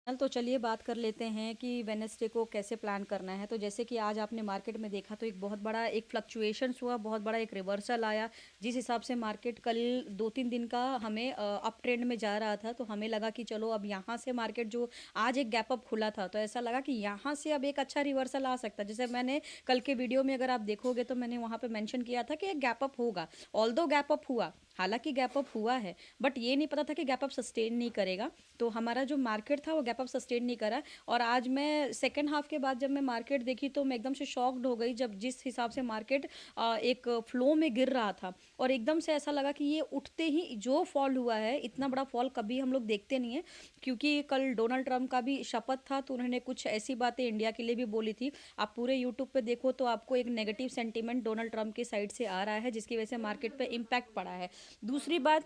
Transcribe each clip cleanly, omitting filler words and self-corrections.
तो चलिए बात कर लेते हैं कि वेडनेसडे को कैसे प्लान करना है। तो जैसे कि आज आपने मार्केट में देखा तो एक बहुत बड़ा एक फ्लक्चुएशंस हुआ, बहुत बड़ा एक रिवर्सल आया। जिस हिसाब से मार्केट कल 2-3 दिन का हमें अप ट्रेंड में जा रहा था, तो हमें लगा कि चलो अब यहाँ से मार्केट जो आज एक गैप अप खुला था, तो ऐसा लगा कि यहाँ से अब एक अच्छा रिवर्सल आ सकता है। जैसे मैंने कल के वीडियो में अगर आप देखोगे तो मैंने वहाँ पे मेंशन किया था कि एक गैप अप होगा। ऑल्दो गैप अप हुआ, हालांकि गैप अप हुआ है, बट ये नहीं पता था कि गैप अप सस्टेन नहीं करेगा। तो हमारा जो मार्केट था वो गैप अप सस्टेन नहीं करा। और आज मैं सेकेंड हाफ के बाद जब मैं मार्केट देखी तो मैं एकदम से शॉक्ड हो गई, जब जिस हिसाब से मार्केट एक फ्लो में गिर रहा था। और एकदम से ऐसा लगा कि ये उठते ही जो फॉल हुआ है, इतना बड़ा फॉल कभी हम लोग देखते नहीं है। क्योंकि कल डोनाल्ड ट्रंप का भी शपथ था, तो उन्होंने कुछ ऐसी बातें इंडिया के लिए भी बोली थी। आप पूरे यूट्यूब पे देखो तो आपको एक नेगेटिव सेंटीमेंट डोनाल्ड ट्रंप की साइड से आ रहा है, जिसकी वजह से मार्केट पे इम्पैक्ट पड़ा है। दूसरी बात,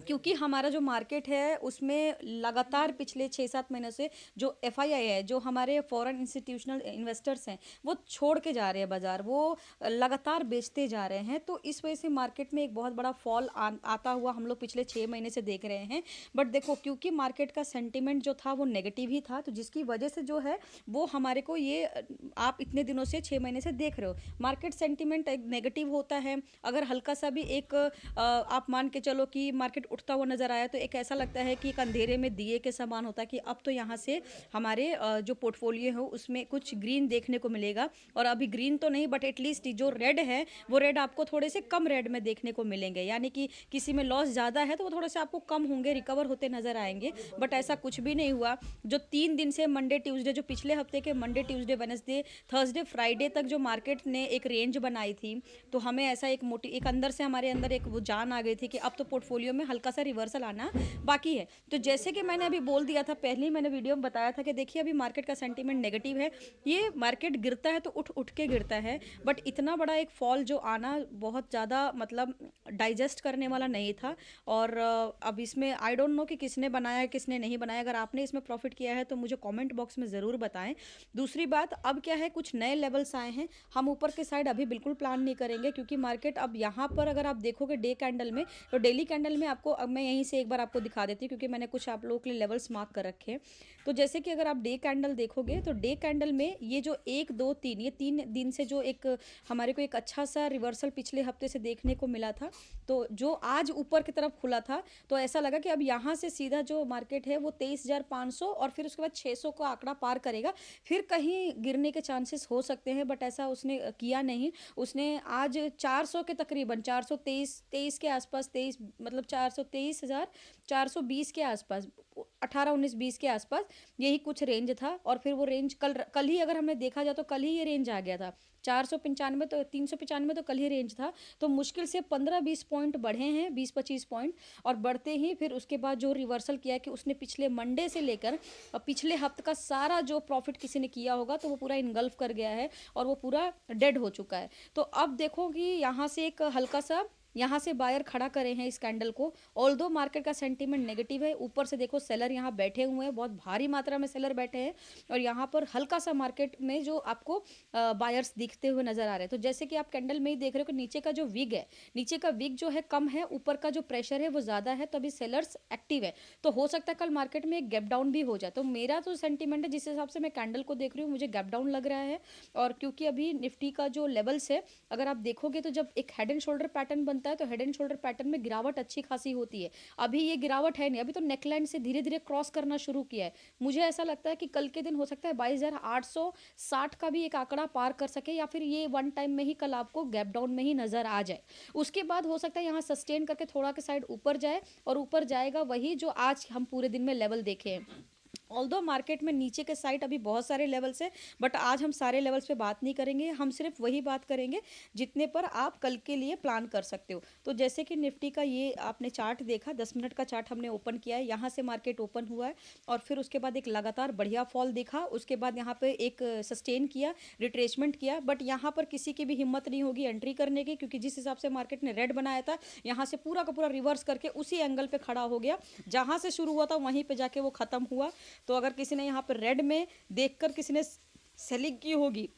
क्योंकि हमारा जो मार्केट है उसमें लगातार पिछले 6-7 महीने से जो एफआईआई है, जो हमारे फॉरेन इंस्टीट्यूशनल इन्वेस्टर्स हैं, वो छोड़ के जा रहे हैं बाजार, वो लगातार बेचते जा रहे हैं। तो इस वजह से मार्केट में एक बहुत बड़ा फॉल आता हुआ हम लोग पिछले 6 महीने से देख रहे हैं। बट देखो, क्योंकि मार्केट का सेंटिमेंट जो था वो नेगेटिव ही था, तो जिसकी वजह से जो है वो हमारे को ये आप इतने दिनों से 6 महीने से देख रहे हो, मार्केट सेंटिमेंट एक नेगेटिव होता है। अगर हल्का सा भी एक आप मान के चलो कि मार्केट उठता हुआ नजर आया, तो एक ऐसा लगता है कि एक अंधेरे में दिए के समान होता है कि अब तो यहाँ से हमारे जो पोर्टफोलियो है उसमें कुछ ग्रीन देखने को मिलेगा। और अभी ग्रीन तो नहीं, बट एटलीस्ट जो रेड है वो रेड आपको थोड़े से कम रेड में देखने को मिलेंगे, यानी कि किसी में लॉस ज़्यादा है तो वो थोड़े से आपको कम होंगे, रिकवर होते नजर आएंगे। बट ऐसा कुछ भी नहीं हुआ। जो 3 दिन से मंडे ट्यूसडे, जो पिछले हफ्ते के Monday Tuesday Wednesday Thursday Friday तक जो मार्केट ने एक रेंज बनाई थी, तो हमें ऐसा एक अंदर से हमारे अंदर एक वो जान आ गई थी कि अब तो पोर्टफोलियो में हल्का सा रिवर्सल आना बाकी है। तो जैसे कि मैंने अभी बोल दिया था, पहले ही मैंने वीडियो में बताया था कि देखिए अभी मार्केट का सेंटीमेंट नेगेटिव है। ये मार्केट गिरता है तो उठ उठ के गिरता है, बट इतना बड़ा एक फॉल जो आना बहुत ज़्यादा मतलब डाइजेस्ट करने वाला नहीं था। और अब इसमें आई डोंट नो कि किसने बनाया किसने नहीं बनाया। अगर आपने इसमें प्रॉफिट किया है तो मुझे कमेंट बॉक्स में ज़रूर बताएं। दूसरी बात, अब क्या है, कुछ नए लेवल्स आए हैं, हम ऊपर के साइड अभी बिल्कुल प्लान नहीं करेंगे, क्योंकि मार्केट अब यहाँ पर अगर आप देखोगे डे कैंडल में, तो डेली कैंडल में आपको अब मैं यहीं से एक बार आपको दिखा देती हूँ, क्योंकि मैंने कुछ आप लोगों के लिए लेवल्स मार्क कर रखे हैं। तो जैसे कि अगर आप डे कैंडल देखोगे तो डे कैंडल में ये जो 1 2 3, ये 3 दिन से जो एक हमारे को एक अच्छा सा रिवर्सल पिछले हफ्ते से देखने को मिला था, तो जो आज ऊपर की तरफ खुला था, तो ऐसा लगा कि अब यहाँ से सीधा जो मार्केट है वो 23,500 और फिर उसके बाद 600 का आंकड़ा पार करेगा, फिर कहीं गिरने के चांसेस हो सकते हैं। बट ऐसा उसने किया नहीं। उसने आज 400 के तकरीबन 423 के आसपास, 23 मतलब 423,420 के आसपास, 18 19 20 के आसपास यही कुछ रेंज था। और फिर वो रेंज कल कल ही अगर हमने देखा जाए तो कल ही ये रेंज आ गया था 495, तो 395 तो कल ही रेंज था। तो मुश्किल से 15-20 पॉइंट बढ़े हैं, 20-25 पॉइंट। और बढ़ते ही फिर उसके बाद जो रिवर्सल किया है कि उसने पिछले मंडे से लेकर पिछले हफ्ते का सारा जो प्रॉफिट किसी ने किया होगा तो वो पूरा इनगल्फ कर गया है और वो पूरा डेड हो चुका है। तो अब देखो कि यहाँ से एक हल्का सा यहाँ से बायर खड़ा करे हैं इस कैंडल को। ऑल्दो मार्केट का सेंटीमेंट नेगेटिव है, ऊपर से देखो सेलर यहाँ बैठे हुए हैं, बहुत भारी मात्रा में सेलर बैठे हैं। और यहाँ पर हल्का सा मार्केट में जो आपको बायर्स दिखते हुए नजर आ रहे हैं। तो जैसे कि आप कैंडल में ही देख रहे हो कि नीचे का जो विग है, नीचे का विग जो है कम है, ऊपर का जो प्रेशर है वो ज़्यादा है, तो अभी सेलर्स एक्टिव है। तो हो सकता है कल मार्केट में एक गैप डाउन भी हो जाए। तो मेरा तो सेंटीमेंट है, जिस हिसाब से मैं कैंडल को देख रही हूँ, मुझे गैप डाउन लग रहा है। और क्योंकि अभी निफ्टी का जो लेवल्स है, अगर आप देखोगे तो जब एक हेड एंड शोल्डर पैटर्न बनता है तो हेड एंड शोल्डर पैटर्न में गिरावट अच्छी खासी होती है। अभी ये गिरावट है नहीं, अभी तो नेकलाइन से धीरे धीरे क्रॉस करना शुरू किया है। मुझे ऐसा लगता है कि कल के दिन हो सकता है 22,860 का भी एक आंकड़ा पार कर सके, या फिर ये वन टाइम में ही कल आपको गैप डाउन में ही नजर आ जाए। उसके बाद हो सकता है यहाँ सस्टेन करके थोड़ा के साइड ऊपर जाए, और ऊपर जाएगा वही जो आज हम पूरे दिन में लेवल देखे हैं। ऑल्दो मार्केट में नीचे के साइड अभी बहुत सारे लेवल्स हैं, बट आज हम सारे लेवल्स पे बात नहीं करेंगे, हम सिर्फ वही बात करेंगे जितने पर आप कल के लिए प्लान कर सकते हो। तो जैसे कि निफ्टी का ये आपने चार्ट देखा, 10 मिनट का चार्ट हमने ओपन किया है, यहाँ से मार्केट ओपन हुआ है और फिर उसके बाद एक लगातार बढ़िया फॉल दिखा, उसके बाद यहाँ पे एक सस्टेन किया, रिट्रेसमेंट किया। बट यहाँ पर किसी की भी हिम्मत नहीं होगी एंट्री करने की, क्योंकि जिस हिसाब से मार्केट ने रेड बनाया था, यहाँ से पूरा का पूरा रिवर्स करके उसी एंगल पे खड़ा हो गया, जहाँ से शुरू हुआ था वहीं पे जाके वो खत्म हुआ। तो अगर किसी ने यहाँ पर रेड में देखकर किसी ने सेलिंग की होगी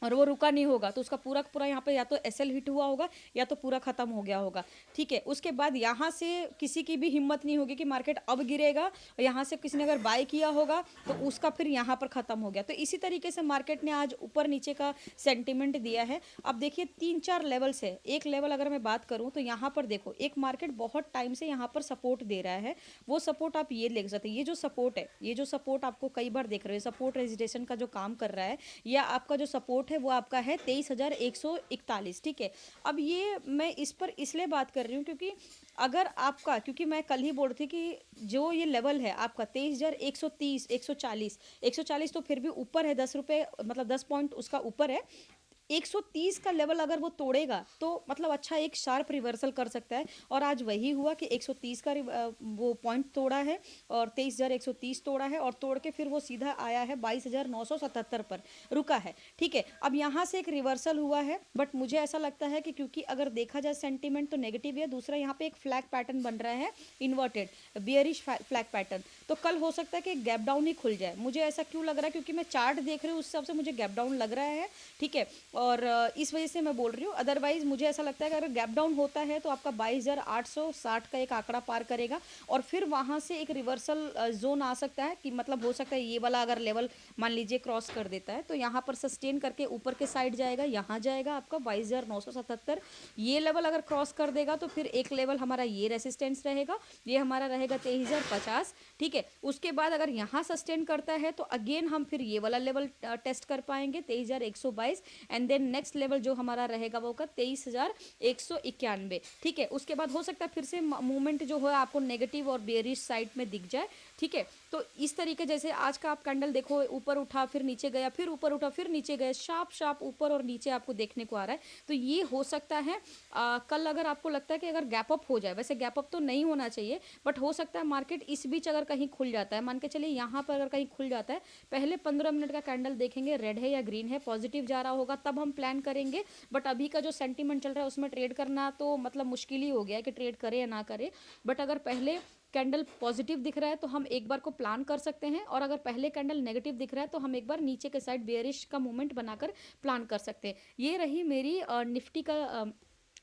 और वो रुका नहीं होगा, तो उसका पूरा का पूरा यहाँ पे या तो एसएल हिट हुआ होगा या तो पूरा खत्म हो गया होगा। ठीक है, उसके बाद यहाँ से किसी की भी हिम्मत नहीं होगी कि मार्केट अब गिरेगा, और यहाँ से किसी ने अगर बाय किया होगा तो उसका फिर यहाँ पर खत्म हो गया। तो इसी तरीके से मार्केट ने आज ऊपर नीचे का सेंटिमेंट दिया है। अब देखिए 3-4 लेवल्स है। एक लेवल अगर मैं बात करूँ तो यहाँ पर देखो एक मार्केट बहुत टाइम से यहाँ पर सपोर्ट दे रहा है। वो सपोर्ट आप ये देख सकते हैं, ये जो सपोर्ट है, ये जो सपोर्ट आपको कई बार देख रहे हो, सपोर्ट रेजिस्टेंस का जो काम कर रहा है, या आपका जो सपोर्ट है वो आपका है 23,141। ठीक है, अब ये मैं इस पर इसलिए बात कर रही हूँ क्योंकि अगर आपका, क्योंकि मैं कल ही बोल रही थी कि जो ये लेवल है आपका 23,130, 140 तो फिर भी ऊपर है, 10 रुपये मतलब 10 पॉइंट उसका ऊपर है। 130 का लेवल अगर वो तोड़ेगा तो मतलब अच्छा एक शार्प रिवर्सल कर सकता है, और आज वही हुआ कि 130 का वो पॉइंट तोड़ा है और 23,130 तोड़ा है, और तोड़ के फिर वो सीधा आया है 22,977 पर रुका है। ठीक है, अब यहाँ से एक रिवर्सल हुआ है, बट मुझे ऐसा लगता है कि क्योंकि अगर देखा जाए सेंटीमेंट तो नेगेटिव है, दूसरा यहाँ पे एक फ्लैग पैटर्न बन रहा है, इन्वर्टेड बियरिश फ्लैग पैटर्न, तो कल हो सकता है कि गैप डाउन ही खुल जाए। मुझे ऐसा क्यों लग रहा है, क्योंकि मैं चार्ट देख रही हूँ उस हिसाब से मुझे गैप डाउन लग रहा है। ठीक है, और इस वजह से मैं बोल रही हूँ, अदरवाइज मुझे ऐसा लगता है कि अगर गैप डाउन होता है तो आपका 22,860 का एक आंकड़ा पार करेगा, और फिर वहाँ से एक रिवर्सल जोन आ सकता है, कि मतलब हो सकता है ये वाला अगर लेवल मान लीजिए क्रॉस कर देता है तो यहाँ पर सस्टेन करके ऊपर के साइड जाएगा, यहाँ जाएगा आपका 22,977। ये लेवल अगर क्रॉस कर देगा तो फिर एक लेवल हमारा ये रेसिस्टेंस रहेगा, ये हमारा रहेगा 23,050। ठीक है, उसके बाद अगर यहाँ सस्टेन करता है तो अगेन हम फिर ये वाला लेवल टेस्ट कर पाएंगे 23,122, एंड देन नेक्स्ट लेवल जो हमारा रहेगा वो का 23,191। ठीक है, उसके बाद हो सकता है फिर से मूवमेंट जो है आपको नेगेटिव और बेयरिश साइड में दिख जाए। ठीक है, तो इस तरीके जैसे आज का आप कैंडल देखो, ऊपर उठा फिर नीचे गया, फिर ऊपर उठा फिर नीचे गया, शार्प ऊपर और नीचे आपको देखने को आ रहा है। तो ये हो सकता है कल अगर आपको लगता है कि अगर गैप अप हो जाए, वैसे गैप अप तो नहीं होना चाहिए, बट हो सकता है मार्केट इस बीच अगर कहीं खुल जाता है, मान के चलिए यहाँ पर अगर कहीं खुल जाता है, पहले 15 मिनट का कैंडल देखेंगे रेड है या ग्रीन है, पॉजिटिव जा रहा होगा तब हम प्लान करेंगे। बट अभी का जो सेंटीमेंट चल रहा है उसमें ट्रेड करना तो मतलब मुश्किल ही हो गया है कि ट्रेड करे या ना करे। बट अगर पहले कैंडल पॉजिटिव दिख रहा है तो हम एक बार को प्लान कर सकते हैं, और अगर पहले कैंडल नेगेटिव दिख रहा है तो हम एक बार नीचे के साइड बेयरिश का मूवमेंट बनाकर प्लान कर सकते हैं। ये रही मेरी निफ्टी का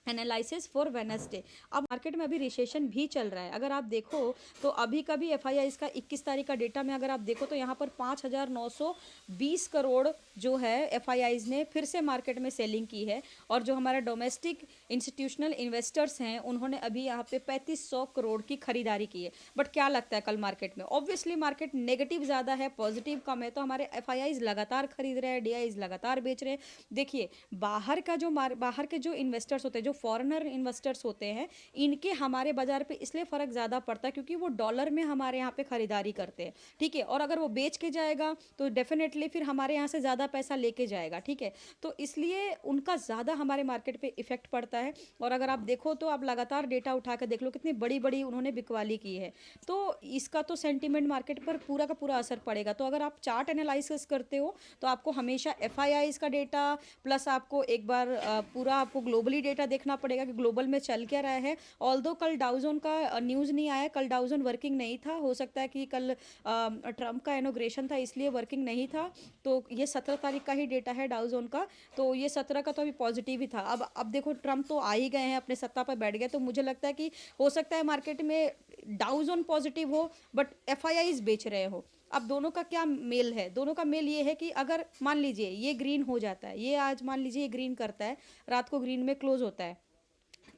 एनालिसिस फॉर वेनसडे। अब मार्केट में अभी रिसेशन भी चल रहा है, अगर आप देखो तो अभी का भी एफ आई आई का 21 तारीख का डेटा में अगर आप देखो तो यहाँ पर 5,920 करोड़ जो है एफ आई आईज ने फिर से मार्केट में सेलिंग की है, और जो हमारे डोमेस्टिक इंस्टीट्यूशनल इन्वेस्टर्स हैं उन्होंने अभी यहाँ पे 3,500 करोड़ की खरीदारी की है। बट क्या लगता है कल मार्केट में, ऑब्वियसली मार्केट नेगेटिव ज़्यादा है, पॉजिटिव कम है, तो हमारे एफ आई आईज लगातार खरीद रहे हैं, डी आईज लगातार बेच रहे हैं। देखिए बाहर का जो बाहर के जो इन्वेस्टर्स होते हैं, जो फॉरेनर इन्वेस्टर्स होते हैं, इनके हमारे बाजार पे इसलिए फ़र्क ज़्यादा पड़ता है क्योंकि वो डॉलर में हमारे यहाँ पे ख़रीदारी करते हैं। ठीक है, और अगर वो बेच के जाएगा तो डेफिनेटली फिर हमारे यहाँ से ज़्यादा पैसा लेके जाएगा। ठीक है, तो इसलिए उनका ज़्यादा हमारे मार्केट पे इफेक्ट पड़ता है। और अगर आप देखो तो आप लगातार डेटा उठा कर देख लो कितनी बड़ी बड़ी उन्होंने बिकवाली की है, तो इसका तो सेंटिमेंट मार्केट पर पूरा का पूरा असर पड़ेगा। तो अगर आप चार्ट एनालिसिस करते हो तो आपको हमेशा एफ आई आई का डेटा प्लस आपको एक बार पूरा आपको ग्लोबली डेटा देखना पड़ेगा कि ग्लोबल में चल क्या रहा है। ऑल्दो कल डाउजोन का न्यूज़ नहीं आया, कल डाउजोन वर्किंग नहीं था, हो सकता है कि कल ट्रंप का इनॉग्रेशन था इसलिए वर्किंग नहीं था। तो ये 17 तारीख का ही डेटा है डाउजोन का, तो ये 17 का तो अभी पॉजिटिव ही था। अब देखो ट्रंप तो आ ही गए हैं, अपने सत्ता पर बैठ गए, तो मुझे लगता है कि हो सकता है मार्केट में डाउजोन पॉजिटिव हो बट एफ आई आईज बेच रहे हो। अब दोनों का क्या मेल है, दोनों का मेल ये है कि अगर मान लीजिए ये ग्रीन हो जाता है, ये आज मान लीजिए ये ग्रीन करता है, रात को ग्रीन में क्लोज होता है,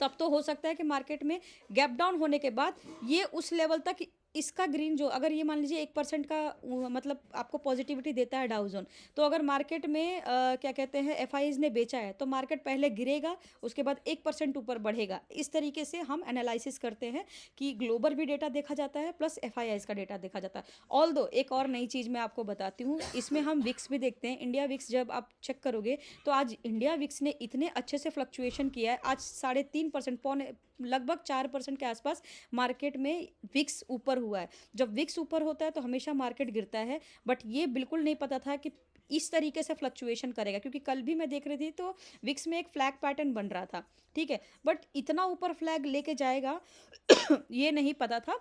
तब तो हो सकता है कि मार्केट में गैप डाउन होने के बाद ये उस लेवल तक इसका ग्रीन जो अगर ये मान लीजिए 1% का मतलब आपको पॉजिटिविटी देता है डाउजोन, तो अगर मार्केट में क्या कहते हैं एफ ने बेचा है तो मार्केट पहले गिरेगा, उसके बाद 1% ऊपर बढ़ेगा। इस तरीके से हम एनालिसिस करते हैं कि ग्लोबल भी डेटा देखा जाता है प्लस एफ का डेटा देखा जाता है। ऑल दो एक और नई चीज़ मैं आपको बताती हूँ, इसमें हम विक्स भी देखते हैं। इंडिया विक्स जब आप चेक करोगे तो आज इंडिया विक्स ने इतने अच्छे से फ्लक्चुएशन किया है, आज 3.5% पौने लगभग 4% के आसपास मार्केट में विक्स ऊपर हुआ है। जब विक्स ऊपर होता है तो हमेशा मार्केट गिरता है, बट ये बिल्कुल नहीं पता था कि इस तरीके से फ्लक्चुएशन करेगा, क्योंकि कल भी मैं देख रही थी तो विक्स में एक फ्लैग पैटर्न बन रहा था। ठीक है, बट इतना ऊपर फ्लैग लेके जाएगा ये नहीं पता था।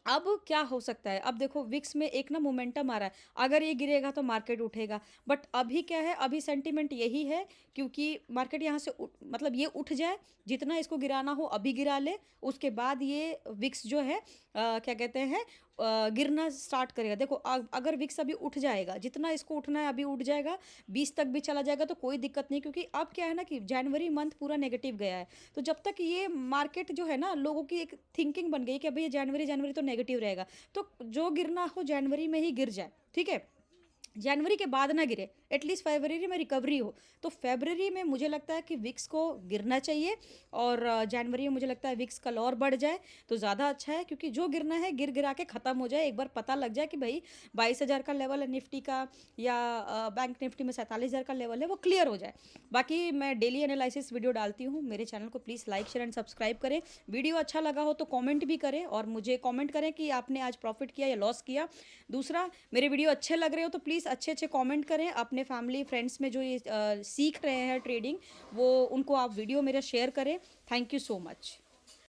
अब क्या हो सकता है? अब देखो विक्स में एक ना मोमेंटम आ रहा है, अगर ये गिरेगा तो मार्केट उठेगा। बट अभी क्या है, अभी सेंटिमेंट यही है क्योंकि मार्केट यहाँ से मतलब ये उठ जाए, जितना इसको गिराना हो अभी गिरा ले, उसके बाद ये विक्स जो है क्या कहते हैं गिरना स्टार्ट करेगा। देखो अगर विक्स अभी उठ जाएगा, जितना इसको उठना है अभी उठ जाएगा, 20 तक भी चला जाएगा तो कोई दिक्कत नहीं, क्योंकि अब क्या है ना कि जनवरी मंथ पूरा नेगेटिव गया है। तो जब तक ये मार्केट जो है ना, लोगों की एक थिंकिंग बन गई कि अभी ये जनवरी जनवरी तो नेगेटिव रहेगा, तो जो गिरना हो जनवरी में ही गिर जाए, ठीक है। जनवरी के बाद ना गिरे, एटलीस्ट फरवरी में रिकवरी हो। तो फरवरी में मुझे लगता है कि विक्स को गिरना चाहिए, और जनवरी में मुझे लगता है विक्स कल और बढ़ जाए तो ज़्यादा अच्छा है, क्योंकि जो गिरना है गिर गिरा के ख़त्म हो जाए, एक बार पता लग जाए कि भाई 22,000 का लेवल है निफ्टी का, या बैंक निफ्टी में 47,000 का लेवल है, वो क्लियर हो जाए। बाकी मैं डेली एनालिसिस वीडियो डालती हूँ, मेरे चैनल को please like share and subscribe करें। वीडियो अच्छा लगा हो तो कमेंट भी करें, और मुझे कमेंट करें कि आपने आज प्रॉफिट किया या लॉस किया। दूसरा, मेरे वीडियो अच्छे लग रहे हो तो प्लीज़ अच्छे अच्छे कमेंट करें, अपने फैमिली फ्रेंड्स में जो ये सीख रहे हैं ट्रेडिंग, वो उनको आप वीडियो मेरा शेयर करें। Thank you so much.